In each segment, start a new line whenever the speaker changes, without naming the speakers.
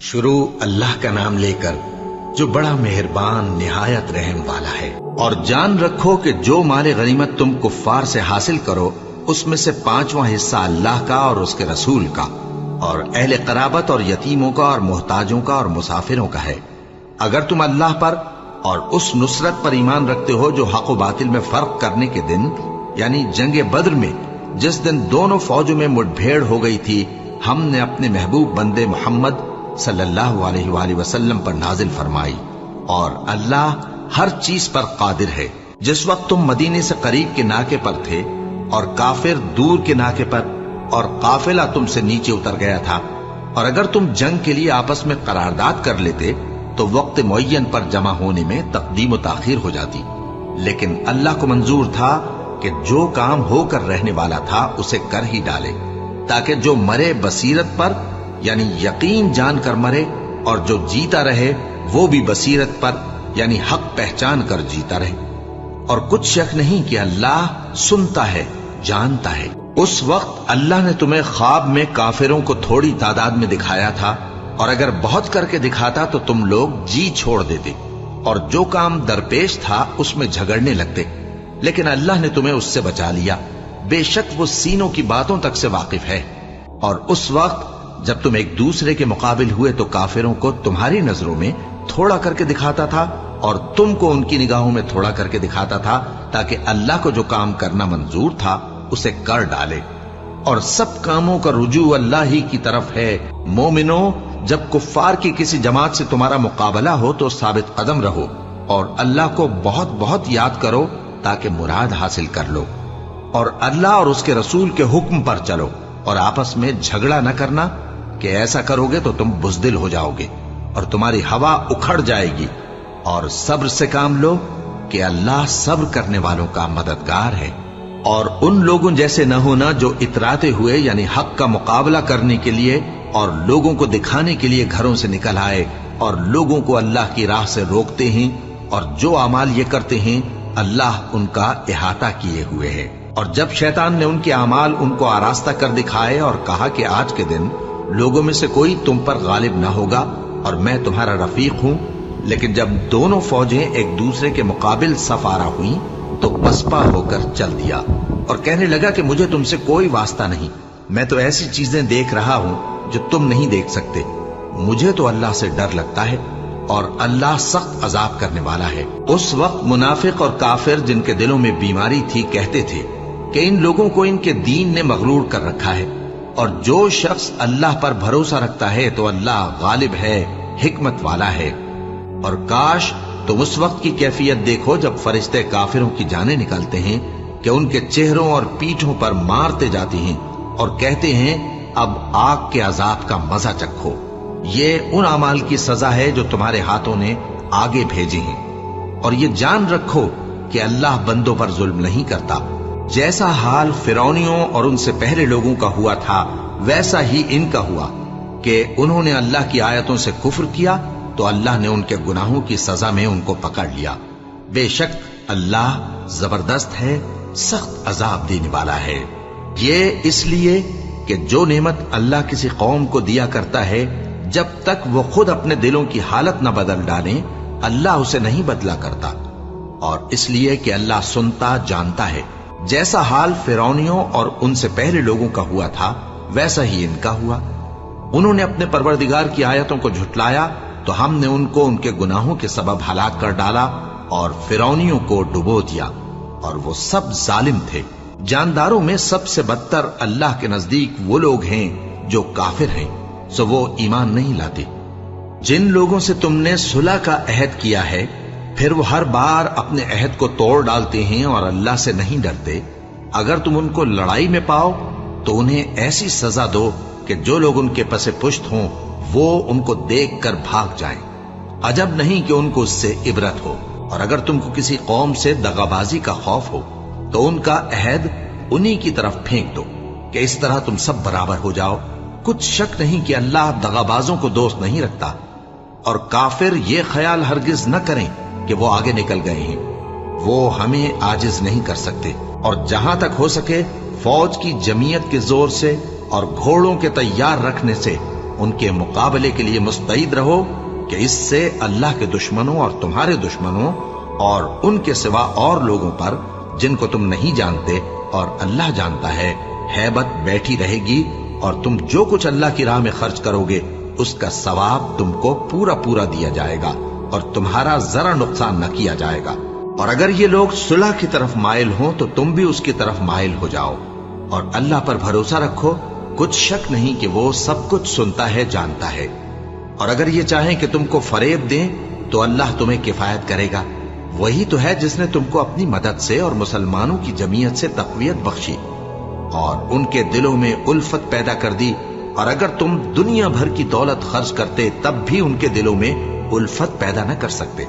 شروع اللہ کا نام لے کر جو بڑا مہربان نہایت رحم والا ہے۔ اور جان رکھو کہ جو مال غنیمت تم کفار سے حاصل کرو اس میں سے 5واں حصہ اللہ کا اور اس کے رسول کا اور اہل قرابت اور یتیموں کا اور محتاجوں کا اور مسافروں کا ہے، اگر تم اللہ پر اور اس نصرت پر ایمان رکھتے ہو جو حق و باطل میں فرق کرنے کے دن یعنی جنگ بدر میں جس دن دونوں فوجوں میں مٹ بھیڑ ہو گئی تھی ہم نے اپنے محبوب بندے محمد صلی اللہ علیہ وآلہ وسلم پر نازل فرمائی، اور اللہ ہر چیز پر قادر ہے۔ جس وقت تم مدینے سے قریب کے ناکے پر تھے اور کافر دور کے ناکے پر اور قافلہ تم سے نیچے اتر گیا تھا، اور اگر تم جنگ کے لیے آپس میں قرارداد کر لیتے تو وقت معین پر جمع ہونے میں تقدیم و تاخیر ہو جاتی، لیکن اللہ کو منظور تھا کہ جو کام ہو کر رہنے والا تھا اسے کر ہی ڈالے، تاکہ جو مرے بصیرت پر یعنی یقین جان کر مرے، اور جو جیتا رہے وہ بھی بصیرت پر یعنی حق پہچان کر جیتا رہے۔ اور کچھ شک نہیں کہ اللہ سنتا ہے، جانتا ہے۔ اس وقت اللہ نے تمہیں خواب میں کافروں کو تھوڑی تعداد میں دکھایا تھا، اور اگر بہت کر کے دکھاتا تو تم لوگ جی چھوڑ دیتے اور جو کام درپیش تھا اس میں جھگڑنے لگتے، لیکن اللہ نے تمہیں اس سے بچا لیا، بے شک وہ سینوں کی باتوں تک سے واقف ہے۔ اور اس وقت جب تم ایک دوسرے کے مقابل ہوئے تو کافروں کو تمہاری نظروں میں تھوڑا کر کے دکھاتا تھا اور تم کو ان کی نگاہوں میں تھوڑا کر کے دکھاتا تھا، تاکہ اللہ کو جو کام کرنا منظور تھا اسے کر ڈالے۔ اور سب کاموں کا رجوع اللہ ہی کی طرف ہے۔ مومنو، جب کفار کی کسی جماعت سے تمہارا مقابلہ ہو تو ثابت قدم رہو اور اللہ کو بہت بہت یاد کرو تاکہ مراد حاصل کر لو، اور اللہ اور اس کے رسول کے حکم پر چلو، اور آپس میں جھگڑا نہ کرنا کہ ایسا کرو گے تو تم بزدل ہو جاؤ گے اور تمہاری ہوا اکھڑ جائے گی، اور صبر سے کام لو کہ اللہ صبر کرنے والوں کا مددگار ہے۔ اور ان لوگوں جیسے نہ ہونا جو اتراتے ہوئے یعنی حق کا مقابلہ کرنے کے لیے اور لوگوں کو دکھانے کے لیے گھروں سے نکل آئے اور لوگوں کو اللہ کی راہ سے روکتے ہیں، اور جو اعمال یہ کرتے ہیں اللہ ان کا احاطہ کیے ہوئے ہے۔ اور جب شیطان نے ان کے اعمال ان کو آراستہ کر دکھائے اور کہا کہ آج کے دن لوگوں میں سے کوئی تم پر غالب نہ ہوگا اور میں تمہارا رفیق ہوں، لیکن جب دونوں فوجیں ایک دوسرے کے مقابل صف آرا ہوئیں تو پسپا ہو کر چل دیا اور کہنے لگا کہ مجھے تم سے کوئی واسطہ نہیں، میں تو ایسی چیزیں دیکھ رہا ہوں جو تم نہیں دیکھ سکتے، مجھے تو اللہ سے ڈر لگتا ہے اور اللہ سخت عذاب کرنے والا ہے۔ اس وقت منافق اور کافر جن کے دلوں میں بیماری تھی کہتے تھے کہ ان لوگوں کو ان کے دین نے مغرور کر رکھا ہے، اور جو شخص اللہ پر بھروسہ رکھتا ہے تو اللہ غالب ہے، حکمت والا ہے۔ اور کاش تم اس وقت کی کیفیت دیکھو جب فرشتے کافروں کی جانیں نکالتے ہیں کہ ان کے چہروں اور پیٹھوں پر مارتے جاتے ہیں اور کہتے ہیں اب آگ کے عذاب کا مزہ چکھو، یہ ان اعمال کی سزا ہے جو تمہارے ہاتھوں نے آگے بھیجے ہیں۔ اور یہ جان رکھو کہ اللہ بندوں پر ظلم نہیں کرتا، جیسا حال فرعونیوں اور ان سے پہلے لوگوں کا ہوا تھا ویسا ہی ان کا ہوا کہ انہوں نے اللہ کی آیتوں سے کفر کیا تو اللہ نے ان کے گناہوں کی سزا میں ان کو پکڑ لیا۔ بے شک اللہ زبردست ہے، سخت عذاب دینے والا ہے۔ یہ اس لیے کہ جو نعمت اللہ کسی قوم کو دیا کرتا ہے جب تک وہ خود اپنے دلوں کی حالت نہ بدل ڈالیں اللہ اسے نہیں بدلا کرتا، اور اس لیے کہ اللہ سنتا جانتا ہے۔ جیسا حال فرعونیوں اور ان سے پہلے لوگوں کا ہوا تھا ویسا ہی ان کا ہوا۔ انہوں نے اپنے پروردگار کی آیتوں کو جھٹلایا تو ہم نے ان کو ان کے گناہوں کے سبب ہلاک کر ڈالا اور فرعونیوں کو ڈبو دیا، اور وہ سب ظالم تھے۔ جانداروں میں سب سے بدتر اللہ کے نزدیک وہ لوگ ہیں جو کافر ہیں، سو وہ ایمان نہیں لاتے۔ جن لوگوں سے تم نے صلح کا عہد کیا ہے پھر وہ ہر بار اپنے عہد کو توڑ ڈالتے ہیں اور اللہ سے نہیں ڈرتے، اگر تم ان کو لڑائی میں پاؤ تو انہیں ایسی سزا دو کہ جو لوگ ان کے پس پشت ہوں وہ ان کو دیکھ کر بھاگ جائیں، عجب نہیں کہ ان کو اس سے عبرت ہو۔ اور اگر تم کو کسی قوم سے دغابازی کا خوف ہو تو ان کا عہد انہی کی طرف پھینک دو کہ اس طرح تم سب برابر ہو جاؤ۔ کچھ شک نہیں کہ اللہ دغابازوں کو دوست نہیں رکھتا، اور کافر یہ خیال ہرگز نہ کریں کہ وہ آگے نکل گئے ہیں، وہ ہمیں عاجز نہیں کر سکتے۔ اور جہاں تک ہو سکے فوج کی جمعیت کے زور سے اور گھوڑوں کے تیار رکھنے سے ان کے مقابلے کے لیے مستعد رہو کہ اس سے اللہ کے دشمنوں اور تمہارے دشمنوں اور ان کے سوا اور لوگوں پر جن کو تم نہیں جانتے اور اللہ جانتا ہے ہیبت بیٹھی رہے گی، اور تم جو کچھ اللہ کی راہ میں خرچ کرو گے اس کا ثواب تم کو پورا پورا دیا جائے گا اور تمہارا ذرا نقصان نہ کیا جائے گا۔ اور اگر یہ لوگ صلح کی طرف مائل ہوں تو تم بھی اس کی طرف مائل ہو جاؤ، اور اللہ پر بھروسہ رکھو، کچھ شک نہیں کہ وہ سب کچھ سنتا ہے، جانتا ہے۔ اور اگر یہ چاہیں کہ تم کو فریب دیں تو اللہ تمہیں کفایت کرے گا، وہی تو ہے جس نے تم کو اپنی مدد سے اور مسلمانوں کی جمعیت سے تقویت بخشی اور ان کے دلوں میں الفت پیدا کر دی، اور اگر تم دنیا بھر کی دولت خرچ کرتے تب بھی ان کے دلوں میں الفت پیدا نہ کر سکتے،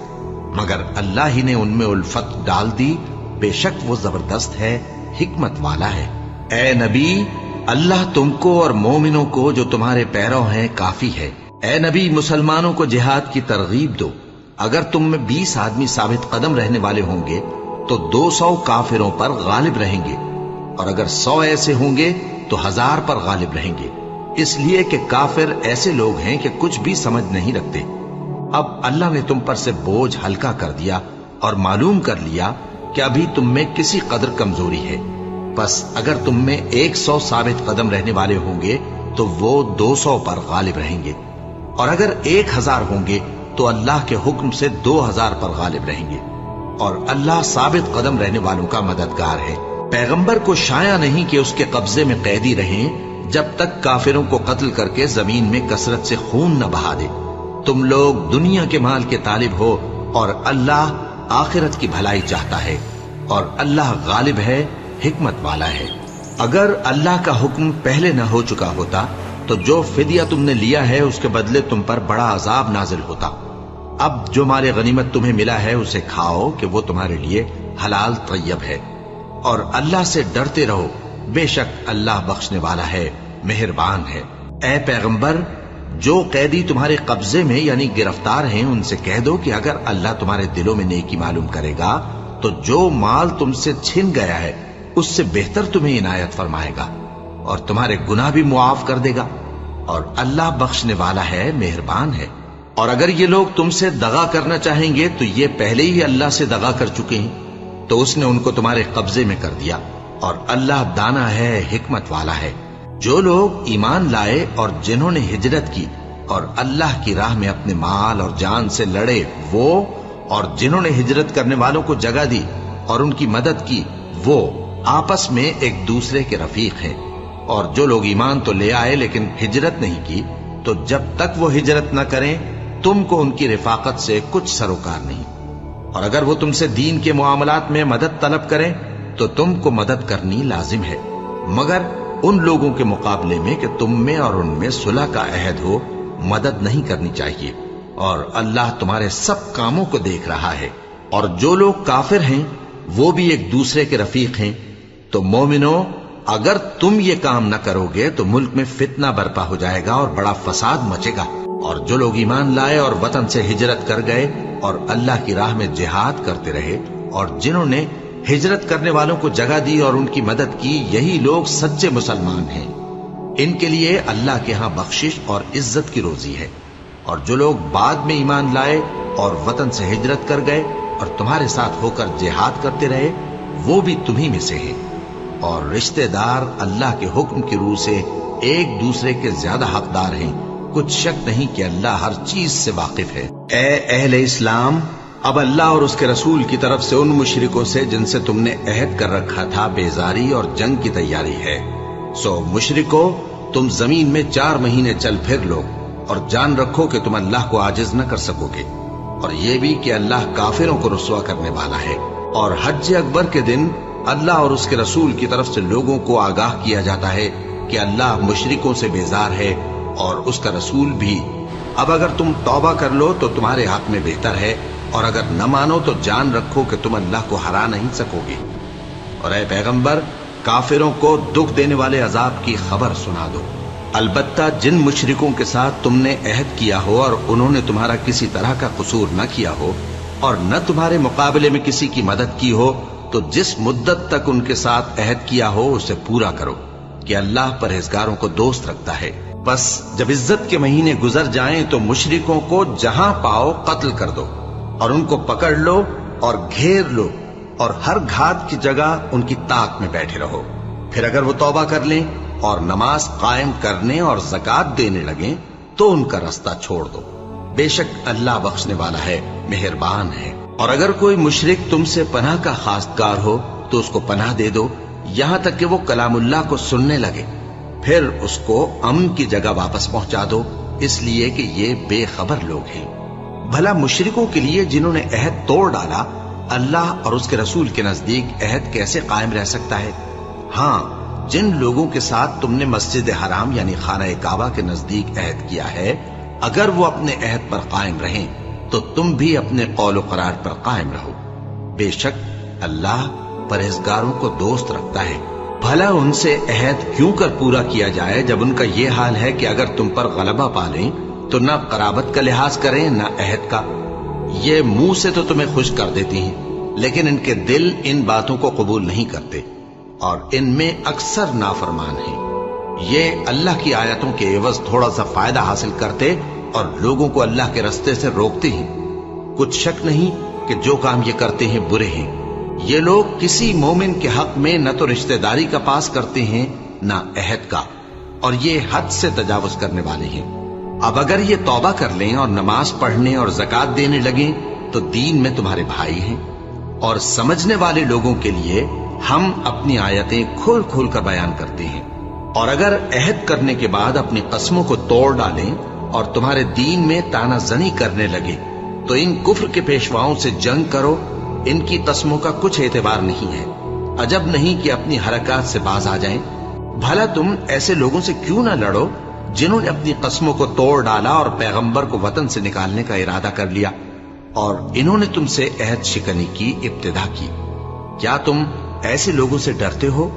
مگر اللہ ہی نے ان میں الفت ڈال دی، بے شک وہ زبردست ہے، حکمت والا ہے۔ اے نبی، اللہ تم کو اور مومنوں کو جو تمہارے پیرو ہیں کافی ہے۔ اے نبی، مسلمانوں کو جہاد کی ترغیب دو۔ اگر تم میں 20 آدمی ثابت قدم رہنے والے ہوں گے تو 200 کافروں پر غالب رہیں گے، اور اگر 100 ایسے ہوں گے تو 1000 پر غالب رہیں گے، اس لیے کہ کافر ایسے لوگ ہیں کہ کچھ بھی سمجھ نہیں رکھتے۔ اب اللہ نے تم پر سے بوجھ ہلکا کر دیا اور معلوم کر لیا کہ ابھی تم میں کسی قدر کمزوری ہے، بس اگر تم میں 100 ثابت قدم رہنے والے ہوں گے تو وہ 200 پر غالب رہیں گے، اور اگر 1000 ہوں گے تو اللہ کے حکم سے 2000 پر غالب رہیں گے، اور اللہ ثابت قدم رہنے والوں کا مددگار ہے۔ پیغمبر کو شایع نہیں کہ اس کے قبضے میں قیدی رہیں جب تک کافروں کو قتل کر کے زمین میں کثرت سے خون نہ بہا دے۔ تم لوگ دنیا کے مال کے طالب ہو اور اللہ آخرت کی بھلائی چاہتا ہے، اور اللہ غالب ہے، حکمت والا ہے۔ اگر اللہ کا حکم پہلے نہ ہو چکا ہوتا تو جو فدیہ تم نے لیا ہے اس کے بدلے تم پر بڑا عذاب نازل ہوتا۔ اب جو مال غنیمت تمہیں ملا ہے اسے کھاؤ کہ وہ تمہارے لیے حلال طیب ہے، اور اللہ سے ڈرتے رہو، بے شک اللہ بخشنے والا ہے، مہربان ہے۔ اے پیغمبر، جو قیدی تمہارے قبضے میں یعنی گرفتار ہیں ان سے کہہ دو کہ اگر اللہ تمہارے دلوں میں نیکی معلوم کرے گا تو جو مال تم سے چھن گیا ہے اس سے بہتر تمہیں عنایت فرمائے گا اور تمہارے گناہ بھی معاف کر دے گا، اور اللہ بخشنے والا ہے، مہربان ہے۔ اور اگر یہ لوگ تم سے دغا کرنا چاہیں گے تو یہ پہلے ہی اللہ سے دغا کر چکے ہیں، تو اس نے ان کو تمہارے قبضے میں کر دیا، اور اللہ دانا ہے، حکمت والا ہے۔ جو لوگ ایمان لائے اور جنہوں نے ہجرت کی اور اللہ کی راہ میں اپنے مال اور جان سے لڑے، وہ اور جنہوں نے ہجرت کرنے والوں کو جگہ دی اور ان کی مدد کی، وہ آپس میں ایک دوسرے کے رفیق ہیں۔ اور جو لوگ ایمان تو لے آئے لیکن ہجرت نہیں کی، تو جب تک وہ ہجرت نہ کریں تم کو ان کی رفاقت سے کچھ سروکار نہیں، اور اگر وہ تم سے دین کے معاملات میں مدد طلب کریں تو تم کو مدد کرنی لازم ہے، مگر ان لوگوں کے مقابلے میں کہ تم میں اور ان میں صلح کا عہد ہو مدد نہیں کرنی چاہیے، اور اللہ تمہارے سب کاموں کو دیکھ رہا ہے۔ اور جو لوگ کافر ہیں وہ بھی ایک دوسرے کے رفیق ہیں۔ تو مومنو، اگر تم یہ کام نہ کرو گے تو ملک میں فتنہ برپا ہو جائے گا اور بڑا فساد مچے گا۔ اور جو لوگ ایمان لائے اور وطن سے ہجرت کر گئے اور اللہ کی راہ میں جہاد کرتے رہے، اور جنہوں نے ہجرت کرنے والوں کو جگہ دی اور ان کی مدد کی، یہی لوگ سچے مسلمان ہیں، ان کے لیے اللہ کے ہاں بخشش اور عزت کی روزی ہے۔ اور جو لوگ بعد میں ایمان لائے اور وطن سے ہجرت کر گئے اور تمہارے ساتھ ہو کر جہاد کرتے رہے، وہ بھی تمہیں میں سے ہیں، اور رشتہ دار اللہ کے حکم کی روح سے ایک دوسرے کے زیادہ حقدار ہیں، کچھ شک نہیں کہ اللہ ہر چیز سے واقف ہے۔ اے اہل اسلام، اب اللہ اور اس کے رسول کی طرف سے ان مشرکوں سے جن سے تم نے عہد کر رکھا تھا بیزاری اور جنگ کی تیاری ہے۔ سو مشرکو، تم زمین میں 4 مہینے چل پھر لو اور جان رکھو کہ تم اللہ کو عاجز نہ کر سکو گے، اور یہ بھی کہ اللہ کافروں کو رسوا کرنے والا ہے۔ اور حج اکبر کے دن اللہ اور اس کے رسول کی طرف سے لوگوں کو آگاہ کیا جاتا ہے کہ اللہ مشرکوں سے بیزار ہے اور اس کا رسول بھی۔ اب اگر تم توبہ کر لو تو تمہارے حق میں بہتر ہے، اور اگر نہ مانو تو جان رکھو کہ تم اللہ کو ہرا نہیں سکو گے۔ اور اے پیغمبر، کافروں کو دکھ دینے والے عذاب کی خبر سنا دو۔ البتہ جن مشرکوں کے ساتھ تم نے عہد کیا ہو اور انہوں نے تمہارا کسی طرح کا قصور نہ کیا ہو اور نہ تمہارے مقابلے میں کسی کی مدد کی ہو، تو جس مدت تک ان کے ساتھ عہد کیا ہو اسے پورا کرو، کہ اللہ پرہیزگاروں کو دوست رکھتا ہے۔ बस जब इज्जत के महीने गुजर जाएं तो मुशरिकों को जहां पाओ कत्ल कर दो और उनको पकड़ लो और घेर लो और हर घात की जगह उनकी ताक में बैठे रहो। फिर अगर वो तौबा कर लें और नमाज कायम करने और ज़कात देने लगे तो उनका रास्ता छोड़ दो। बेशक अल्लाह बख्शने वाला है, मेहरबान है। और अगर कोई मुशरिक तुमसे पनाह का खासगार हो तो उसको पनाह दे दो, यहां तक कि वो कलामुल्लाह को सुनने लगे। फिर उसको अमन की जगह वापस पहुंचा दो, इसलिए कि ये बेखबर लोग हैं। भला मुशरिकों के लिए जिन्होंने अहद तोड़ डाला, अल्लाह और उसके रसूल के नजदीक अहद कैसे कायम रह सकता है? हाँ, जिन लोगों के साथ तुमने मस्जिद हराम यानी खाना काबा के नजदीक अहद किया है, अगर वो अपने अहद पर कायम रहें तो तुम भी अपने कौल करार पर कायम रहो। बेशक अल्लाह परहेजगारों को दोस्त रखता है। भला उनसे अहद क्यों कर पूरा किया जाए जब उनका ये हाल है कि अगर तुम पर गलबा पालें तो ना कराबत का लिहाज करें ना अहद का। ये मुंह से तो तुम्हें खुश कर देती हैं, लेकिन इनके दिल इन बातों को कबूल नहीं करते और इनमें अक्सर नाफरमान हैं। ये अल्लाह की आयतों के एवज थोड़ा सा फायदा हासिल करते और लोगों को अल्लाह के रास्ते से रोकते हैं। कुछ शक नहीं कि जो काम ये करते हैं बुरे हैं। ये लोग किसी मोमिन के हक में न तो रिश्तेदारी का पास करते हैं न अहद का, और ये हद से तजावुज करने वाले हैं। अब अगर ये तौबा कर लें और नमाज पढ़ने और ज़कात देने लगें तो दीन में तुम्हारे भाई हैं। और समझने वाले लोगों के लिए हम अपनी आयतें खोल खोल कर बयान करते हैं। और अगर अहद करने के बाद अपनी कसमों को तोड़ डालें और तुम्हारे दीन में तानाजनी करने लगे तो इन कुफ्र के पेशवाओं से जंग करो। इनकी कसमों का कुछ एतबार नहीं है। अजब नहीं कि अपनी हरकत से बाज आ जाएं। भला तुम ऐसे लोगों से क्यों ना लड़ो जिन्होंने अपनी कसमों को तोड़ डाला और पैगंबर को वतन से निकालने का इरादा कर लिया और इन्होंने तुमसे अहद शिकनी की इब्तिदा की। क्या तुम ऐसे लोगों से डरते हो?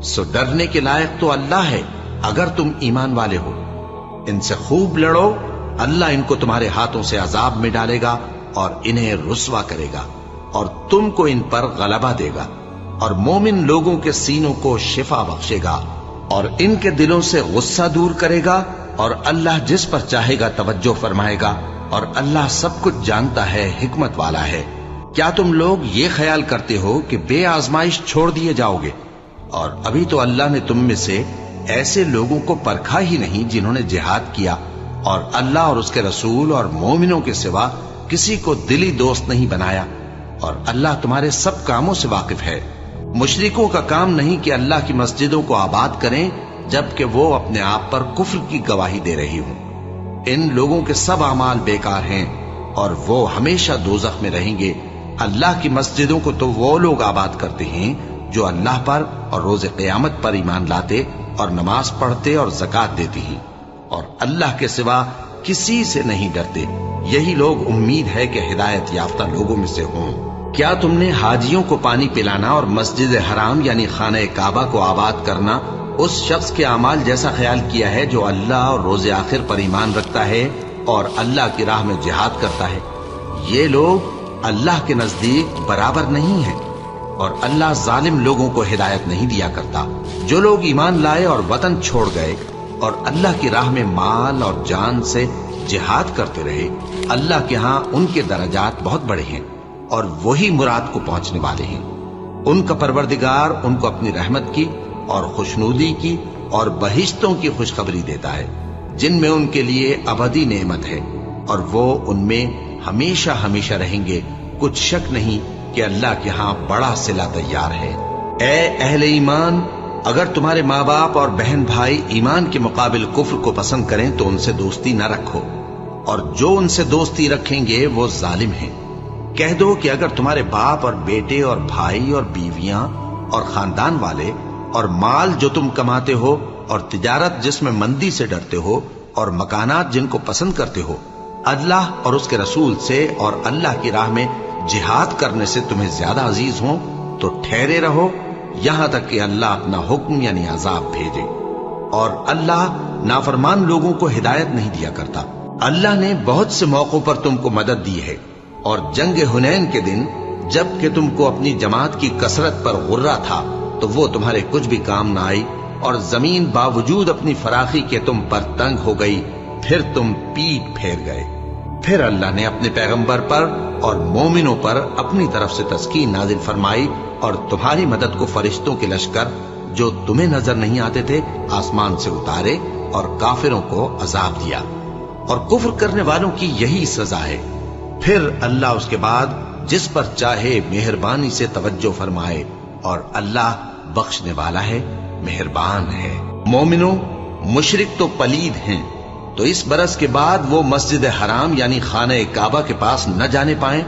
सो डरने के लायक तो अल्लाह है अगर तुम ईमान वाले हो। इनसे खूब लड़ो, अल्लाह इनको तुम्हारे हाथों से अजाब में डालेगा और इन्हें रुस्वा करेगा और तुमको इन पर गलबा देगा और मोमिन लोगों के सीनों को शिफा बख्शेगा और इनके दिलों से गुस्सा दूर करेगा और अल्लाह जिस पर चाहेगा तवज्जो फरमाएगा और अल्लाह सब कुछ जानता है, हिकमत वाला है। क्या तुम लोग ये ख्याल करते हो कि बेआजमाइश छोड़ दिए जाओगे? और अभी तो अल्लाह ने तुम में से ऐसे लोगों को परखा ही नहीं जिन्होंने जिहाद किया और अल्लाह और उसके रसूल और मोमिनों के सिवा किसी को दिली दोस्त नहीं बनाया। और अल्लाह तुम्हारे सब कामों से वाकिफ है। मुशरिकों का काम नहीं कि अल्लाह की मस्जिदों को आबाद करें जबकि वो अपने आप पर कुफ्र की गवाही दे रही हों। इन लोगों के सब अमाल बेकार हैं और वो हमेशा दोज़ख में रहेंगे। अल्लाह की मस्जिदों को तो वो लोग आबाद करते हैं जो अल्लाह पर और रोज़े क़यामत पर ईमान लाते और नमाज पढ़ते और ज़कात देते हैं और अल्लाह के सिवा किसी से नहीं डरते। यही लोग उम्मीद है कि हिदायत याफ्ता लोगों में से हों। क्या तुमने हाजियों को पानी पिलाना और मस्जिद हराम यानी खाना काबा को आबाद करना उस शख्स के अमाल जैसा ख्याल किया है जो अल्लाह और रोज़े आखिर पर ईमान रखता है और अल्लाह की राह में जिहाद करता है? ये लोग अल्लाह के नजदीक बराबर नहीं है और अल्लाह जालिम लोगों को हिदायत नहीं दिया करता। जो लोग ईमान लाए और वतन छोड़ गए और अल्लाह की राह में माल और जान से जिहाद करते रहे, अल्लाह के यहाँ उनके दर्जात बहुत बड़े हैं और वही मुराद को पहुंचने वाले हैं। उनका परवरदिगार उनको अपनी रहमत की और खुशनूदी की और बहिश्तों की खुशखबरी देता है जिनमें उनके लिए अबदी नेमत है और वो उनमें हमेशा हमेशा रहेंगे। कुछ शक नहीं कि अल्लाह के यहाँ बड़ा सिला तैयार है। ए अहले ईमान, अगर तुम्हारे माँ बाप और बहन भाई ईमान के मुकाबिल कुफ्र को पसंद करें तो उनसे दोस्ती न रखो और जो उनसे दोस्ती रखेंगे वो जालिम हैं। कह दो कि अगर तुम्हारे बाप और बेटे और भाई और बीवियां और खानदान वाले और माल जो तुम कमाते हो और तिजारत जिसमें मंदी से डरते हो और मकानात जिनको पसंद करते हो, अल्लाह और उसके रसूल से और अल्लाह की राह में जिहाद करने से तुम्हें ज्यादा अजीज हो तो ठहरे रहो यहां तक कि अल्लाह अपना हुक्म यानी अजाब भेजे। और अल्लाह नाफरमान लोगों को हिदायत नहीं दिया करता। अल्लाह ने बहुत से मौकों पर तुमको मदद दी है और जंग हुनैन के दिन जबकि तुमको अपनी जमात की कसरत पर गुर्रा था तो वो तुम्हारे कुछ भी काम न आई और जमीन बावजूद अपनी फराखी के तुम पर तंग हो गई, फिर तुम पीठ फेर गए। फिर अल्लाह ने अपने पैगंबर पर और मोमिनों पर अपनी तरफ से तस्कीन नाजिल फरमाई और तुम्हारी मदद को फरिश्तों के लश्कर जो तुम्हें नजर नहीं आते थे आसमान से उतारे और काफिरों को अजाब दिया, और कुफ्र करने वालों की यही सजा है। फिर अल्लाह उसके बाद जिस पर चाहे मेहरबानी से तवज्जो फरमाए, और अल्लाह बख्शने वाला है, मेहरबान है। मोमिनो, मुशरिक तो पलीद हैं, तो इस बरस के बाद वो मस्जिद हराम यानी खाने काबा के पास न जाने पाए,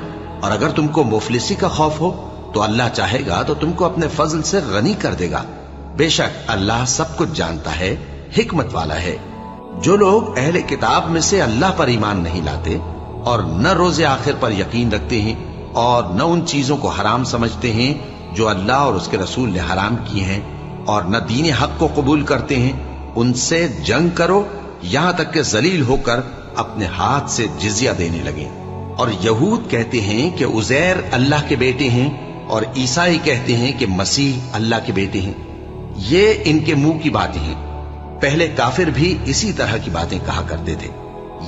और अगर तुमको मुफलिसी का खौफ हो तो अल्लाह चाहेगा तो तुमको अपने फजल से गनी कर देगा। बेशक अल्लाह सब कुछ जानता है, हिकमत वाला है। जो लोग अहले किताब में से अल्लाह पर ईमान नहीं लाते और न रोजे आखिर पर यकीन रखते हैं और न उन चीजों को हराम समझते हैं जो अल्लाह और उसके रसूल ने हराम की हैं, और न दीन हक को कबूल करते हैं, उनसे जंग करो यहां तक कि जलील होकर अपने हाथ से जिजिया देने लगे। और यहूद कहते हैं कि उजैर अल्लाह के बेटे हैं, और ईसाई कहते हैं कि मसीह अल्लाह के बेटे हैं। ये इनके मुंह की बातें हैं। पहले काफिर भी इसी तरह की बातें कहा करते थे,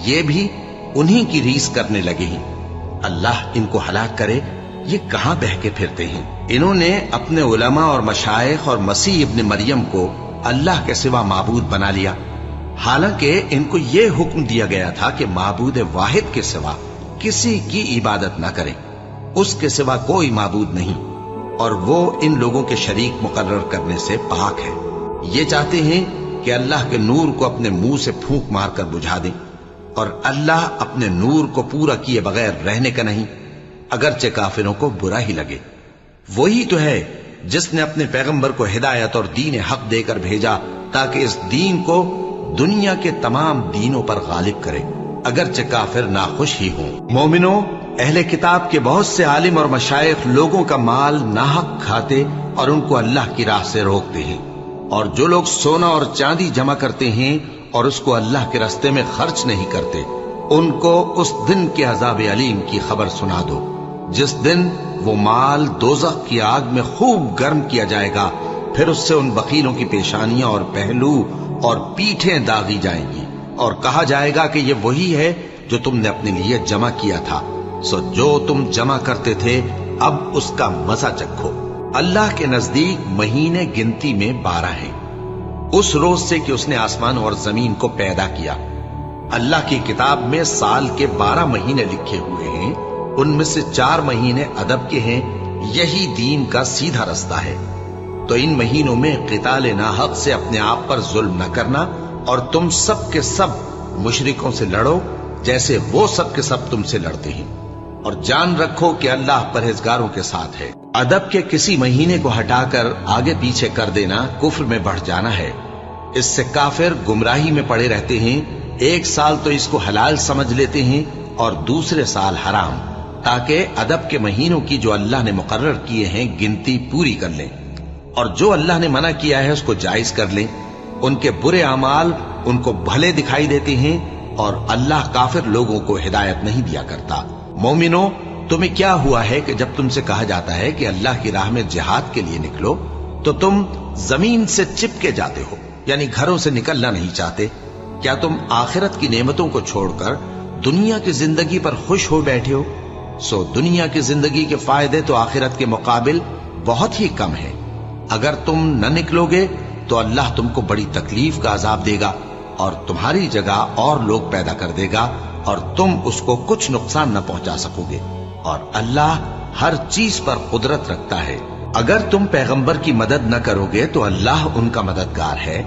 ये भी उन्हीं की रीस करने लगे हैं। अल्लाह इनको हलाक करे, ये कहां बहके फिरते हैं। इन्होंने अपने उलमा और मशाइख और मसीह इब्न मरियम को अल्लाह के सिवा माबूद बना लिया, हालांकि इनको यह हुक्म दिया गया था कि माबूद वाहिद के सिवा किसी की इबादत न करें, उसके सिवा कोई माबूद नहीं, और वो इन लोगों के शरीक मुकर्रर करने से पाक है। ये चाहते हैं कि अल्लाह के नूर को अपने मुंह से फूंक मारकर बुझा दें, और अल्लाह अपने नूर को पूरा किए बगैर रहने का नहीं, अगरचे काफिरों को बुरा ही लगे। वही तो है जिसने अपने पैगंबर को हिदायत और दीन हक देकर भेजा ताकि इस दीन को दुनिया के तमाम दीनों पर गालिब करे, अगरचे काफिर नाखुश ही हों। मोमिनो, अहले किताब के बहुत से आलिम और मशाइख लोगों का माल नाहक खाते और उनको अल्लाह की राह से रोकते हैं, और जो लोग सोना और चांदी जमा करते हैं और उसको अल्लाह के रास्ते में खर्च नहीं करते, उनको उस दिन के अजाब अलीम की खबर सुना दो, जिस दिन वो माल दोज़ख की आग में खूब गर्म किया जाएगा, फिर उससे उन बकीलों की पेशानियां और पहलू और पीठें दागी जाएंगी, और कहा जाएगा कि ये वही है जो तुमने अपने लिए जमा किया था, सो जो तुम जमा करते थे अब उसका मजा चखो। अल्लाह के नजदीक महीने गिनती में 12 हैं, उस रोज से कि उसने आसमान और जमीन को पैदा किया। अल्लाह की किताब में साल के 12 महीने लिखे हुए हैं, उनमें से 4 महीने अदब के हैं। यही दीन का सीधा रास्ता है। तो इन महीनों में क़िताल नाहक से अपने आप पर जुल्म न करना, और तुम सब के सब मुशरिकों से लड़ो जैसे वो सब के सब तुमसे लड़ते हैं, और जान रखो कि अल्लाह परहेजगारों के साथ है। अदब के किसी महीने को हटाकर आगे पीछे कर देना कुफ्र में बढ़ जाना है। इससे काफिर गुमराही में पड़े रहते हैं। एक साल तो इसको हलाल समझ लेते हैं और दूसरे साल हराम, ताकि अदब के महीनों की जो अल्लाह ने मुकर्रर किए हैं गिनती पूरी कर लें, और जो अल्लाह ने मना किया है उसको जायज कर लें। उनके बुरे अमाल उनको भले दिखाई देते हैं, और अल्लाह काफिर लोगों को हिदायत नहीं दिया करता। मोमिनो, तुम्हें क्या हुआ है कि जब तुमसे कहा जाता है कि अल्लाह की राह में जिहाद के लिए निकलो, तो तुम जमीन से चिपके जाते हो, यानी घरों से निकलना नहीं चाहते? क्या तुम आखिरत की नेमतों को छोड़कर दुनिया की जिंदगी पर खुश हो बैठे हो? सो दुनिया की जिंदगी के फायदे तो आखिरत के मुकाबिल बहुत ही कम है। अगर तुम न निकलोगे तो अल्लाह तुमको बड़ी तकलीफ का अजाब देगा, और तुम्हारी जगह और लोग पैदा कर देगा, और तुम उसको कुछ नुकसान न पहुंचा सकोगे। और अल्लाह हर चीज पर कुदरत रखता है। अगर तुम पैगंबर की मदद न करोगे तो अल्लाह उनका मददगार है।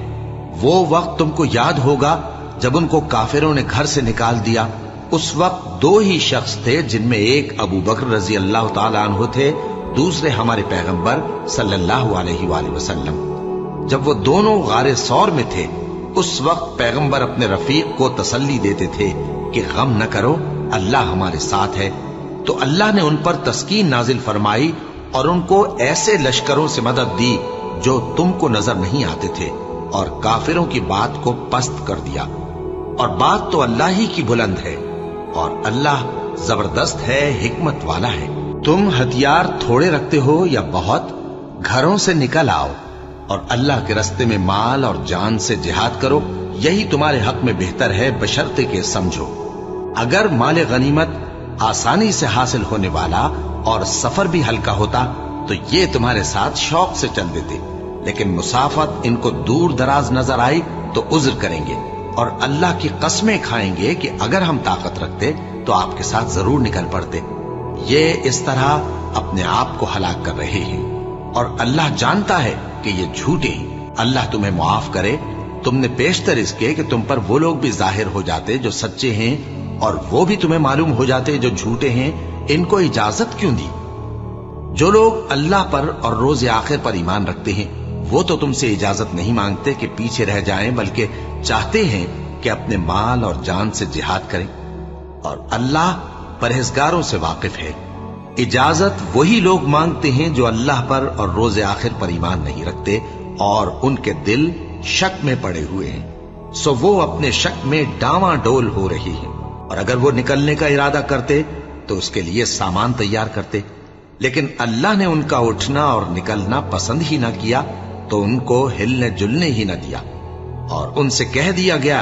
वो वक्त तुमको याद होगा जब उनको काफिरों ने घर से निकाल दिया। उस वक्त 2 ही शख्स थे, जिनमें एक अबू बकर रजी अल्लाह ताला अन्हु थे, दूसरे हमारे पैगंबर सल्लल्लाहु अलैहि वसल्लम। जब वो दोनों गारे सौर में थे, उस वक्त पैगंबर अपने रफीक को तसल्ली देते थे कि गम न करो, अल्लाह हमारे साथ है। तो अल्लाह ने उन पर तस्कीन नाजिल फरमाई और उनको ऐसे लश्करों से मदद दी जो तुमको नजर नहीं आते थे, और काफिरों की बात को पस्त कर दिया। और बात तो अल्लाह ही की बुलंद है, और अल्लाह जबरदस्त है, हिकमत वाला है। तुम हथियार थोड़े रखते हो या बहुत, घरों से निकल आओ और अल्लाह के रास्ते में माल और जान से जिहाद करो, यही तुम्हारे हक में बेहतर है, बशर्ते के समझो। अगर माल गनीमत आसानी से हासिल होने वाला और सफर भी हल्का होता तो ये तुम्हारे साथ शौक से चल देते, लेकिन मुसाफत इनको दूर दराज नजर आई तो उज्र करेंगे और अल्लाह की कस्में खाएंगे कि अगर हम ताकत रखते तो आपके साथ जरूर निकल पड़ते। ये इस तरह अपने आप को हलाक कर रहे हैं और अल्लाह जानता है कि ये झूठे हैं। अल्लाह तुम्हें मुआफ करे। तुमने पेशतर इसके कि तुम पर वो लोग भी जाहिर हो जाते जो सच्चे हैं और वो भी तुम्हें मालूम हो जाते जो झूठे हैं। इनको इजाजत क्यों दी? जो लोग अल्लाह पर और रोज आखिर पर ईमान रखते हैं वो तो तुमसे इजाजत नहीं मांगते कि पीछे रह जाएं, बल्कि चाहते हैं कि अपने माल और जान से जिहाद करें और अल्लाह परहेजगारों से वाकिफ है। इजाजत वही लोग मांगते हैं जो अल्लाह पर और रोज आखिर पर ईमान नहीं रखते और उनके दिल शक में पड़े हुए हैं, सो वो अपने शक में डावाडोल हो रही हैं। और अगर वो निकलने का इरादा करते तो उसके लिए सामान तैयार करते, लेकिन अल्लाह ने उनका उठना और निकलना पसंद ही ना किया तो उनको हिलने जुलने ही न दिया और उनसे कह दिया गया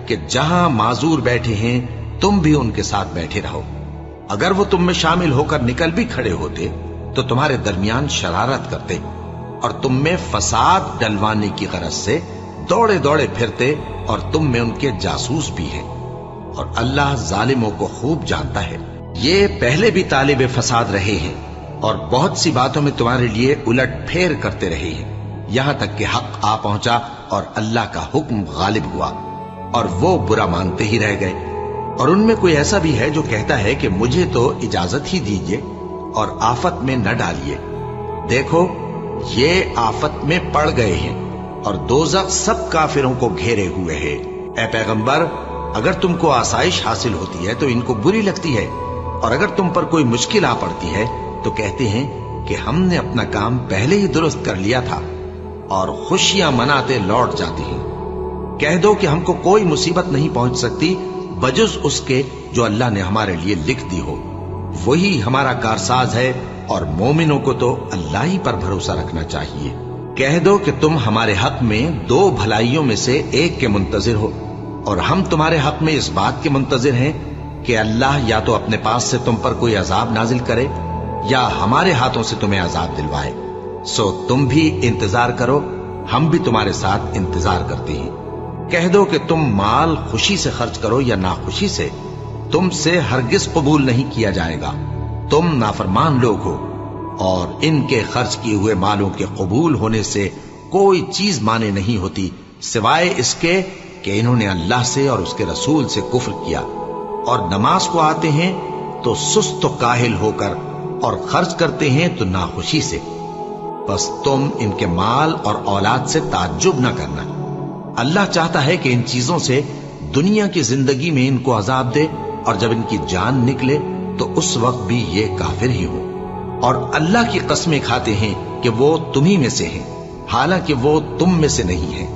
कि जहां माजूर बैठे हैं तुम भी उनके साथ बैठे रहो। अगर वो तुम में शामिल होकर निकल भी खड़े होते तो तुम्हारे दरमियान शरारत करते और तुम में फसाद डलवाने की गरज से दौड़े दौड़े फिरते और तुम में उनके जासूस भी हैं और अल्लाह जालिमों को खूब जानता है। ये पहले भी तालिब फसाद रहे हैं और बहुत सी बातों में तुम्हारे लिए उलट फेर करते रहे हैं, यहां तक कि हक आ पहुंचा और अल्लाह का हुक्म गालिब हुआ और वो बुरा मानते ही रह गए। और उनमें कोई ऐसा भी है जो कहता है कि मुझे तो इजाजत ही दीजिए और आफत में न डालिए। देखो ये आफत में पड़ गए हैं और दोज़ख सब काफिरों को घेरे हुए है। ए पैगंबर, अगर तुमको आसाइश हासिल होती है तो इनको बुरी लगती है और अगर तुम पर कोई मुश्किल आ पड़ती है तो कहते हैं कि हमने अपना काम पहले ही दुरुस्त कर लिया था और खुशियां मनाते लौट जाती हैं। कह दो कि हमको कोई मुसीबत नहीं पहुंच सकती बजुज उसके जो अल्लाह ने हमारे लिए लिख दी हो। वही हमारा कारसाज है और मोमिनों को तो अल्लाह ही पर भरोसा रखना चाहिए। कह दो कि तुम हमारे हक में दो भलाइयों में से एक के मुंतजिर हो और हम तुम्हारे हक में इस बात के मुंतजिर हैं कि अल्लाह या तो अपने पास से तुम पर कोई अजाब नाजिल करे या हमारे हाथों से तुम्हें अजाब दिलवाए। सो तुम भी इंतजार करो, हम भी तुम्हारे साथ इंतजार करते हैं। कह दो कि तुम माल खुशी से खर्च करो या नाखुशी से, तुमसे हरगिज कबूल नहीं किया जाएगा। तुम नाफरमान लोग हो और इनके खर्च किए हुए मालों के कबूल होने से कोई चीज माने नहीं होती सिवाय इसके कि इन्होंने अल्लाह से और उसके रसूल से कुफ्र किया और नमाज को आते हैं तो सुस्त काहिल होकर और खर्च करते हैं तो नाखुशी से। बस तुम इनके माल और औलाद से ताज्जुब न करना। अल्लाह चाहता है कि इन चीजों से दुनिया की जिंदगी में इनको अजाब दे और जब इनकी जान निकले तो उस वक्त भी ये काफिर ही हो। और अल्लाह की कसमें खाते हैं कि वो तुम्ही में से हैं, हालांकि वो तुम में से नहीं है।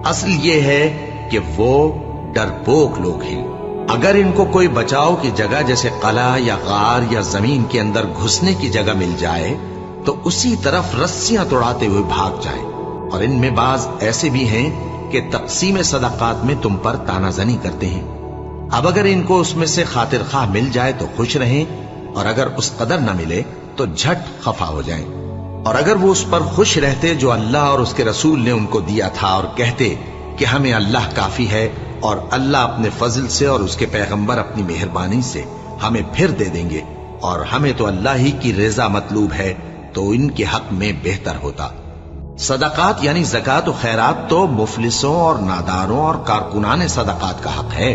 असल ये है कि वो डरपोक लोग हैं। अगर इनको कोई बचाव की जगह जैसे कला या गार या जमीन के अंदर घुसने की जगह मिल जाए तो उसी तरफ रस्सियां तोड़ाते हुए भाग जाए। और इनमें बाज ऐसे भी हैं कि तक़सीम सदक़ात में तुम पर तानाजनी करते हैं। अब अगर इनको उसमें से खातिर खाह मिल जाए तो खुश रहें और अगर उस कदर न मिले तो झट खफा हो जाएं। और अगर वो उस पर खुश रहते जो अल्लाह और उसके रसूल ने उनको दिया था और कहते कि हमें अल्लाह काफी है और अल्लाह अपने फजल से और उसके पैगंबर अपनी मेहरबानी से हमें फिर दे देंगे और हमें तो अल्लाह ही की रज़ा मतलूब है, तो इनके हक में बेहतर होता। सदकात यानी ज़कात और खैरात तो मुफलिसों और नादारों और कारकुनाने सदकात का हक है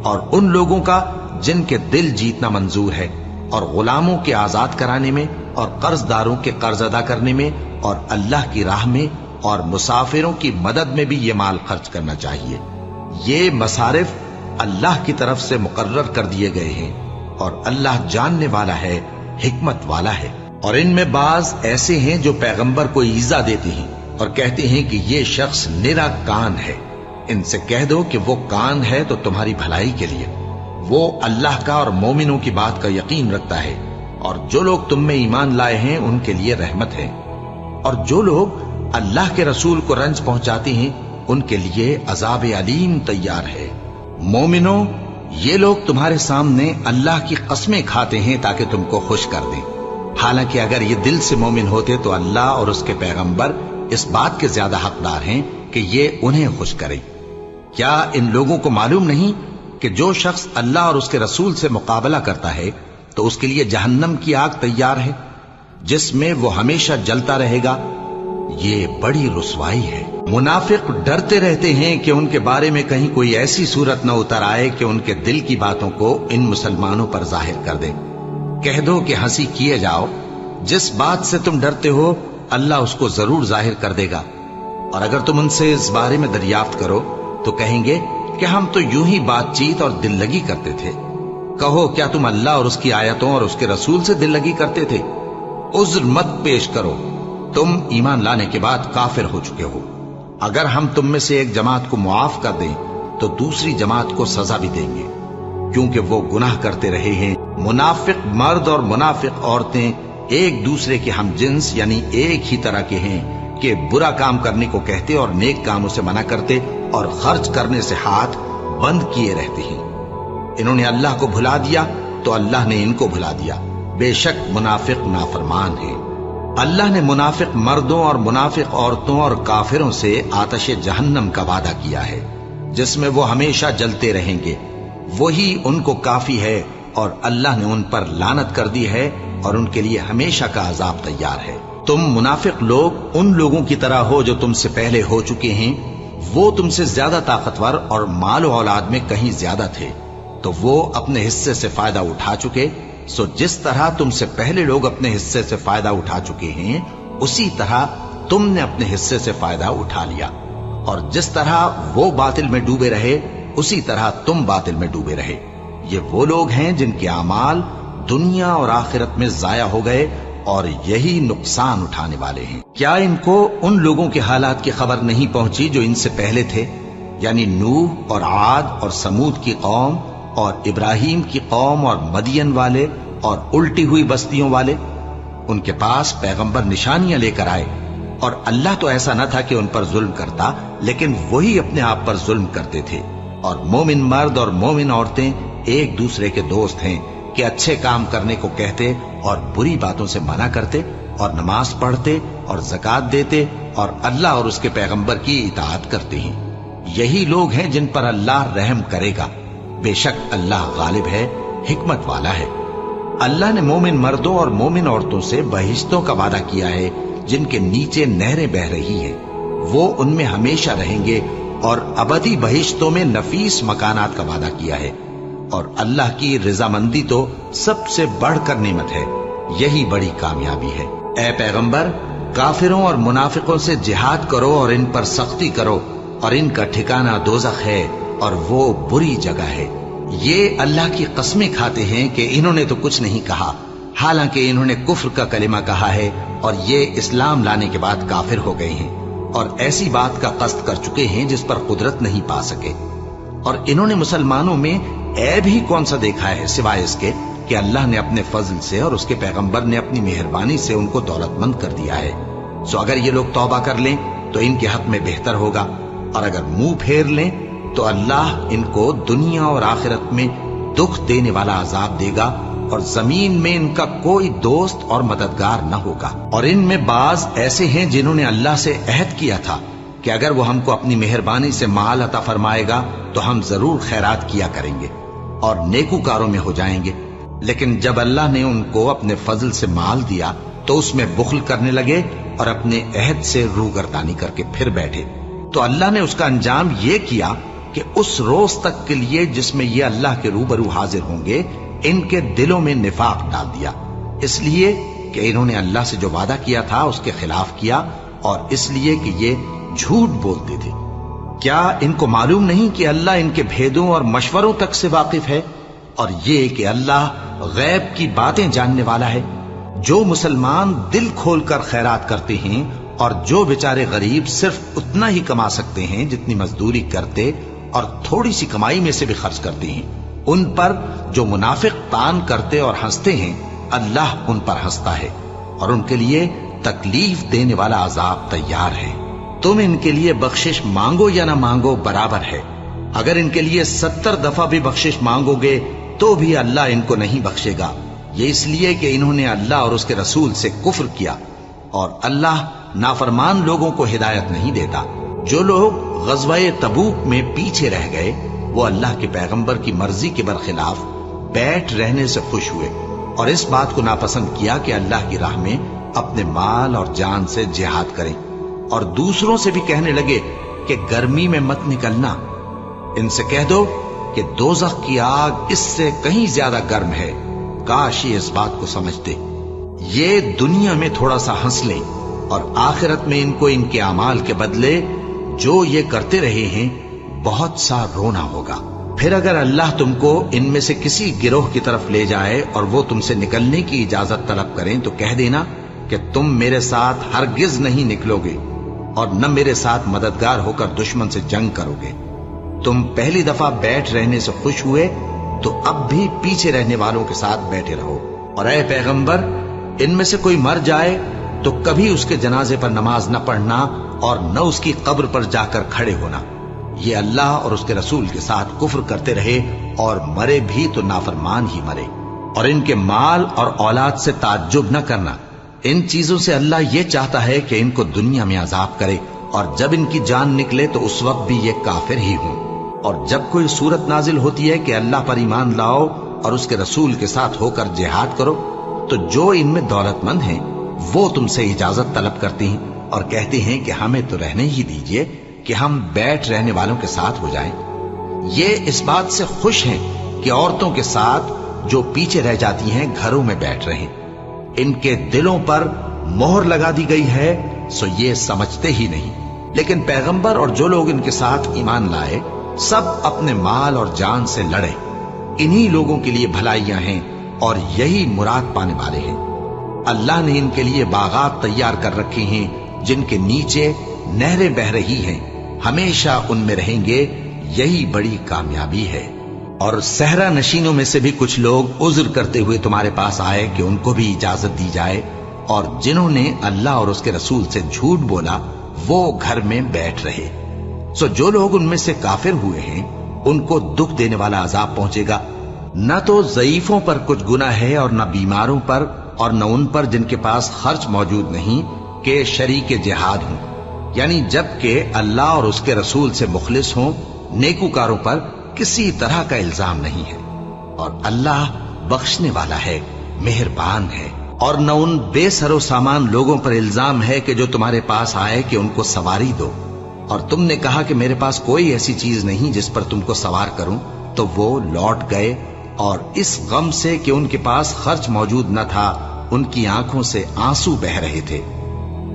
और उन लोगों का जिनके दिल जीतना मंजूर है और गुलामों के आजाद कराने में और कर्जदारों के कर्ज अदा करने में और अल्लाह की राह में और मुसाफिरों की मदद में भी ये माल खर्च करना चाहिए। ये मसारिफ अल्लाह की तरफ से मुकर्रर कर दिए गए हैं और अल्लाह जानने वाला है, हिकमत वाला है। और इनमें बाज ऐसे हैं जो पैगंबर को ईजा देते हैं और कहते हैं कि ये शख्स निरा कान है। इनसे कह दो कि वो कान है तो तुम्हारी भलाई के लिए, वो अल्लाह का और मोमिनों की बात का यकीन रखता है और जो लोग तुम में ईमान लाए हैं उनके लिए रहमत है। और जो लोग अल्लाह के रसूल को रंज पहुंचाती हैं, उनके लिए अजाब अलीम तैयार है। मोमिनो, ये लोग तुम्हारे सामने अल्लाह की कस्में खाते हैं ताकि तुमको खुश कर दें। हालांकि अगर ये दिल से मोमिन होते तो अल्लाह और उसके पैगंबर इस बात के ज्यादा हकदार हैं कि ये उन्हें खुश करें। क्या इन लोगों को मालूम नहीं कि जो शख्स अल्लाह और उसके रसूल से मुकाबला करता है तो उसके लिए जहन्नम की आग तैयार है, जिसमें वो हमेशा जलता रहेगा। ये बड़ी रुसवाई है। मुनाफिक डरते रहते हैं कि उनके बारे में कहीं कोई ऐसी सूरत न उतर आए कि उनके दिल की बातों को इन मुसलमानों पर जाहिर कर दे। कह दो कि हंसी किए जाओ, जिस बात से तुम डरते हो अल्लाह उसको जरूर जाहिर कर देगा। और अगर तुम उनसे इस बारे में दरियाफ्त करो तो कहेंगे कि हम तो यूं ही बातचीत और दिल लगी करते थे। कहो, क्या तुम अल्लाह और उसकी आयतों और उसके रसूल से दिल लगी करते थे? उज्र मत पेश करो, तुम ईमान लाने के बाद काफिर हो चुके हो। अगर हम तुम में से एक जमात को मुआफ कर दें तो दूसरी जमात को सजा भी देंगे, क्योंकि वो गुनाह करते रहे हैं। मुनाफिक मर्द और मुनाफिक औरतें एक दूसरे के हम जिन्स यानी एक ही तरह के हैं कि बुरा काम करने को कहते और नेक कामों से मना करते और खर्च करने से हाथ बंद किए रहते हैं। इन्होंने अल्लाह को भुला दिया तो अल्लाह ने इनको भुला दिया। बेशक मुनाफिक नाफरमान है। अल्लाह ने मुनाफिक मर्दों और मुनाफिक औरतों और काफिरों से आतश जहन्नम का वादा किया है, जिसमें वो हमेशा जलते रहेंगे। वही उनको काफी है और अल्लाह ने उन पर लानत कर दी है और उनके लिए हमेशा का अजाब तैयार है। तुम मुनाफिक लोग उन लोगों की तरह हो जो तुमसे पहले हो चुके हैं। वो तुमसे ज्यादा ताकतवर और माल औलाद में कहीं ज्यादा थे, तो वो अपने हिस्से से फायदा उठा चुके। सो जिस तरह तुमसे पहले लोग अपने हिस्से से फायदा उठा चुके हैं, उसी तरह तुमने अपने हिस्से से फायदा उठा लिया। और जिस तरह वो बातिल में डूबे रहे, उसी तरह तुम बातिल में डूबे रहे। ये वो लोग हैं जिनके अमाल दुनिया और आखिरत में जाया हो गए और यही नुकसान उठाने वाले हैं। क्या इनको उन लोगों के हालात की खबर नहीं पहुंची जो इनसे पहले थे, यानी नूह और आद और समूद की कौम और इब्राहिम की कौम और मदियन वाले और उल्टी हुई बस्तियों वाले? उनके पास पैगंबर निशानियां लेकर आए और अल्लाह तो ऐसा न था कि उन पर जुल्म करता, लेकिन वही अपने आप पर जुल्म करते थे। और मोमिन मर्द और मोमिन औरतें एक दूसरे के दोस्त हैं कि अच्छे काम करने को कहते और बुरी बातों से मना करते और नमाज पढ़ते और ज़कात देते और अल्लाह और उसके पैगंबर की इताअत करते हैं। यही लोग हैं जिन पर अल्लाह रहम करेगा। बेशक अल्लाह गालिब है, हिकमत वाला है। अल्लाह ने मोमिन मर्दों और मोमिन औरतों से बहिश्तों का वादा किया है जिनके नीचे नहरें बह रही हैं। वो उनमें हमेशा रहेंगे और अबदी बहिश्तों में नफीस मकानात का वादा किया है। और अल्लाह की रजामंदी तो सबसे बढ़कर नेमत है। यही बड़ी कामयाबी है। ए पैगंबर, काफिरों और मुनाफिकों से जिहाद करो और इन पर सख्ती करो, और इनका ठिकाना दोज़ख है और वो बुरी जगह है। ये अल्लाह की कस्में खाते हैं कि इन्होंने तो कुछ नहीं कहा, हालांकि इन्होंने कुफ्र का कलिमा कहा है और ये इस्लाम लाने के बाद काफिर हो गए हैं और ऐसी बात का कस्द कर चुके हैं जिस पर कुदरत नहीं पा सके। और इन्होंने मुसलमानों में ऐब ही कौन सा देखा है सिवाय इसके कि अल्लाह ने अपने फजल से और उसके पैगंबर ने अपनी मेहरबानी से उनको दौलतमंद कर दिया है। सो अगर ये लोग तौबा कर लें तो इनके हक में बेहतर होगा, और अगर मुंह फेर लें तो अल्लाह इनको दुनिया और आखिरत में दुख देने वाला अजाब देगा और जमीन में इनका कोई दोस्त और मददगार न होगा। और इनमें बाज ऐसे हैं जिन्होंने अल्लाह से अहद किया था कि अगर वो हमको अपनी मेहरबानी से माल अता फरमाएगा तो हम जरूर खैरात किया करेंगे और नेकूकारों में हो जाएंगे। लेकिन जब अल्लाह ने उनको अपने फजल से माल दिया तो उसमें बुखल करने लगे और अपने अहद से रूगर्दानी करके फिर बैठे। तो अल्लाह ने उसका अंजाम ये किया कि उस रोज तक के लिए जिसमें ये अल्लाह के रूबरू हाजिर होंगे, इनके दिलों में निफाक डाल दिया, इसलिए कि इन्होंने अल्लाह से जो वादा किया था उसके खिलाफ किया और इसलिए कि ये झूठ बोलते थे। क्या इनको मालूम नहीं कि अल्लाह इनके भेदों और मशवरों तक से वाकिफ है, और ये कि अल्लाह गैब की बातें जानने वाला है। जो मुसलमान दिल खोलकर खैरात करते हैं और जो बेचारे गरीब सिर्फ उतना ही कमा सकते हैं जितनी मजदूरी करते और थोड़ी सी कमाई में से भी खर्च करते हैं, उन पर जो मुनाफिक तान करते और हंसते हैं, अल्लाह उन पर हंसता है और उनके लिए तकलीफ देने वाला अजाब तैयार है। तुम इनके लिए बख्शिश मांगो या ना मांगो बराबर है। अगर इनके लिए 70 दफा भी बख्शिश मांगोगे तो भी अल्लाह इनको नहीं बख्शेगा। ये इसलिए कि इन्होंने अल्लाह और उसके रसूल से कुफ्र किया, और अल्लाह नाफरमान लोगों को हिदायत नहीं देता। जो लोग गज़वाए तबूक में पीछे रह गए वो अल्लाह के पैगंबर की मर्जी के बरखिलाफ बैठ रहने से खुश हुए और इस बात को नापसंद किया कि अल्लाह की राह में अपने माल और जान से जिहाद करें, और दूसरों से भी कहने लगे कि गर्मी में मत निकलना। इनसे कह दो कि दोज़ख की आग इससे कहीं ज्यादा गर्म है। काश ये इस बात को समझते। ये दुनिया में थोड़ा सा हंस लें और आखिरत में इनको इनके अमाल के बदले जो ये करते रहे हैं बहुत सा रोना होगा। फिर अगर अल्लाह तुमको इनमें से किसी गिरोह की तरफ ले जाए और वो तुमसे निकलने की इजाजत तलब करें तो कह देना कि तुम मेरे साथ हरगिज नहीं निकलोगे और न मेरे साथ मददगार होकर दुश्मन से जंग करोगे। तुम पहली दफा बैठ रहने से खुश हुए तो अब भी पीछे रहने वालों के साथ बैठे रहो। और ऐ पैगंबर, इनमें से कोई मर जाए तो कभी उसके जनाजे पर नमाज न पढ़ना और न उसकी कब्र पर जाकर खड़े होना। ये अल्लाह और उसके रसूल के साथ कुफ्र करते रहे और मरे भी तो नाफरमान ही मरे। और इनके माल और औलाद से ताज्जुब न करना। इन चीजों से अल्लाह ये चाहता है कि इनको दुनिया में अजाब करे और जब इनकी जान निकले तो उस वक्त भी ये काफिर ही हों। और जब कोई सूरत नाजिल होती है कि अल्लाह पर ईमान लाओ और उसके रसूल के साथ होकर जिहाद करो, तो जो इनमें दौलतमंद हैं वो तुमसे इजाजत तलब करती हैं और कहते हैं कि हमें तो रहने ही दीजिए कि हम बैठ रहने वालों के साथ हो जाएं। ये इस बात से खुश हैं कि औरतों के साथ जो पीछे रह जाती हैं घरों में बैठ रहे। इनके दिलों पर मोहर लगा दी गई है सो ये समझते ही नहीं। लेकिन पैगंबर और जो लोग इनके साथ ईमान लाए सब अपने माल और जान से लड़े। इन्हीं लोगों के लिए भलाइयां हैं और यही मुराद पाने वाले हैं। अल्लाह ने इनके लिए बागात तैयार कर रखे हैं जिनके नीचे नहरें बह रही हैं, हमेशा उनमें रहेंगे, यही बड़ी कामयाबी है। और सहरा नशीनों में से भी कुछ लोग उज्र करते हुए तुम्हारे पास आए कि उनको भी इजाजत दी जाए, और जिन्होंने अल्लाह और उसके रसूल से झूठ बोला वो घर में बैठ रहे। सो जो लोग उनमें से काफिर हुए हैं उनको दुख देने वाला अजाब पहुंचेगा। न तो ज़ईफों पर कुछ गुनाह है और न बीमारों पर और न उन पर जिनके पास खर्च मौजूद नहीं कि शरीके जिहाद हों, यानी जबकि अल्लाह और उसके रसूल से मुखलिस हों। नेकूकारों पर किसी तरह का इल्जाम नहीं है और अल्लाह बख्शने वाला है, मेहरबान है। और न उन बेसरो सामान लोगों पर इल्जाम है कि जो तुम्हारे पास आए कि उनको सवारी दो, और तुमने कहा कि मेरे पास कोई ऐसी चीज नहीं जिस पर तुमको सवार करूं, तो वो लौट गए और इस गम से कि उनके पास खर्च मौजूद न था उनकी आंखों से आंसू बह रहे थे।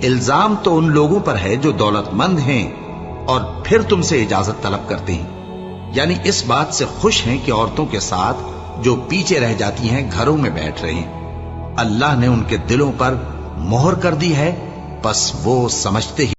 इल्जाम तो उन लोगों पर है जो दौलतमंद हैं और फिर तुमसे इजाजत तलब करते हैं, यानी इस बात से खुश हैं कि औरतों के साथ जो पीछे रह जाती हैं घरों में बैठ रहे हैं। अल्लाह ने उनके दिलों पर मोहर कर दी है, बस वो समझते ही